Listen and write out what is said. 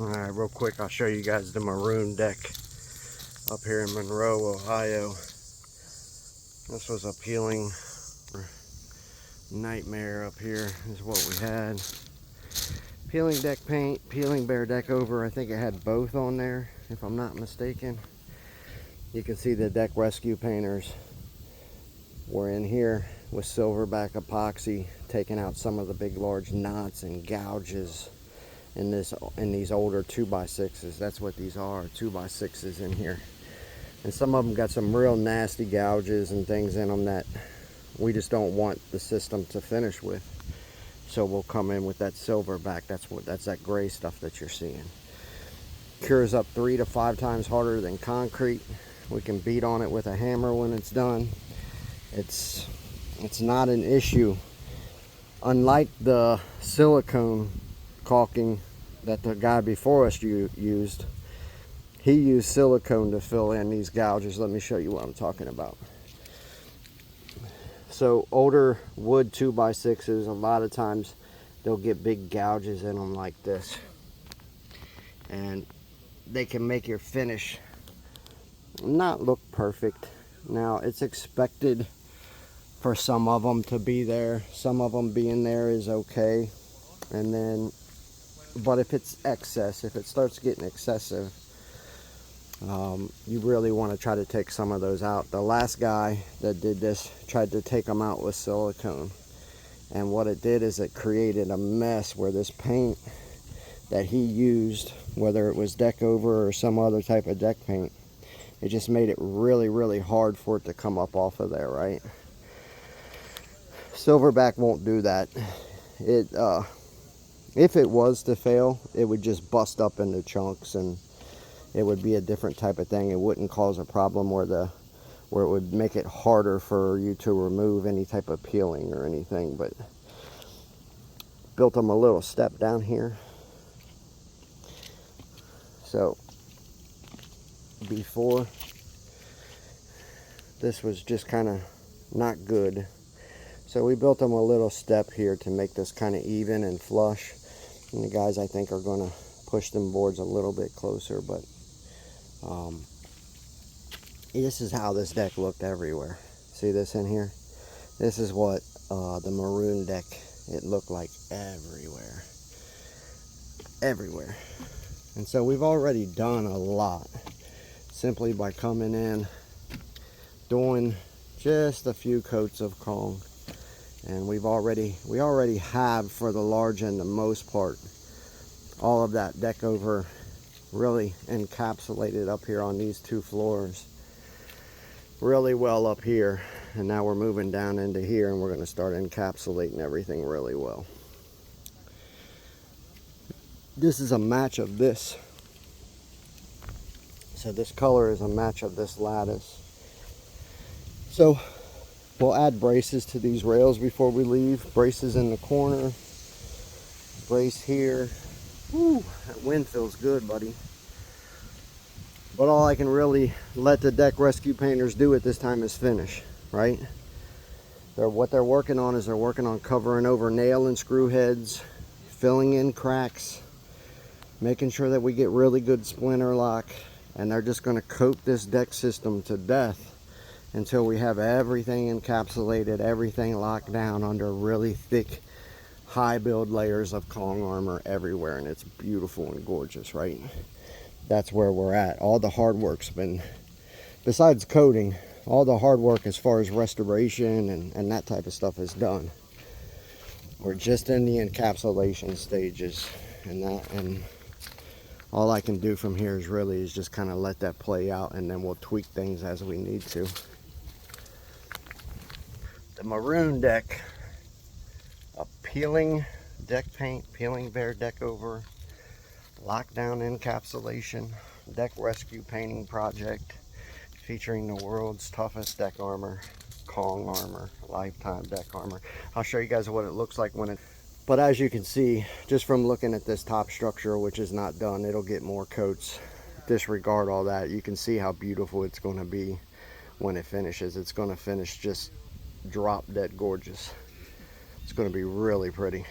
Alright, real quick, I'll show you guys the maroon deck up here in Monroe, Ohio. This was a peeling nightmare up here, is what we had. Peeling deck paint, peeling bare deck over. I think it had both on there, if I'm not mistaken. You can see the deck rescue painters were in here with SilverBack Epoxy, taking out some of the big large knots and gouges in these older 2x6s. That's what these are, 2x6s in here. And some of them got some real nasty gouges and things in them that we just don't want the system to finish with. So we'll come in with that SilverBack. That's that gray stuff that you're seeing. Cures up 3 to 5 times harder than concrete. We can beat on it with a hammer when it's done. It's not an issue. Unlike the silicone caulking that the guy before us used, he used silicone to fill in these gouges. Let me show you what I'm talking about. So older wood 2x6s, a lot of times they'll get big gouges in them like this, and they can make your finish not look perfect. Now, it's expected for some of them to be there. Some of them being there is okay. And then, but if it's excess, if it starts getting excessive, you really want to try to take some of those out. The last guy that did this tried to take them out with silicone, and what it did is it created a mess where this paint that he used, whether it was deck over or some other type of deck paint, it just made it really hard for it to come up off of there, right? SilverBack won't do that. If it was to fail, it would just bust up into chunks, and it would be a different type of thing. It wouldn't cause a problem where it would make it harder for you to remove any type of peeling or anything. But built them a little step down here. So before, this was just kind of not good. So we built them a little step here to make this kind of even and flush. And the guys, I think, are going to push them boards a little bit closer. But this is how this deck looked everywhere. See this in here? This is what the maroon deck, it looked like everywhere. Everywhere. And so we've already done a lot simply by coming in, doing just a few coats of Kong. And we already have, for the large and the most part, all of that deck over really encapsulated up here on these two floors really well up here. And now we're moving down into here, and we're going to start encapsulating everything really well. This is a match of this. So this color is a match of this lattice. So we'll add braces to these rails before we leave. Braces in the corner. Brace here. Woo, that wind feels good, buddy. But all I can really let the deck rescue painters do at this time is finish, right? What they're working on is they're working on covering over nail and screw heads, filling in cracks, making sure that we get really good splinter lock, and they're just going to coat this deck system to death until we have everything encapsulated, everything locked down under really thick, high build layers of Kong armor everywhere, and it's beautiful and gorgeous, right? That's where we're at. All the hard work's been, besides coating, all the hard work as far as restoration and that type of stuff is done. We're just in the encapsulation stages, and all I can do from here is just kind of let that play out, and then we'll tweak things as we need to. The maroon deck, a peeling deck paint, peeling bare deck over, lockdown encapsulation, deck rescue painting project featuring the world's toughest deck armor, Kong armor, lifetime deck armor. I'll show you guys what it looks like when it, but as you can see, just from looking at this top structure, which is not done, it'll get more coats. Disregard all that. You can see how beautiful it's going to be when it finishes. It's going to finish just drop dead gorgeous. It's going to be really pretty.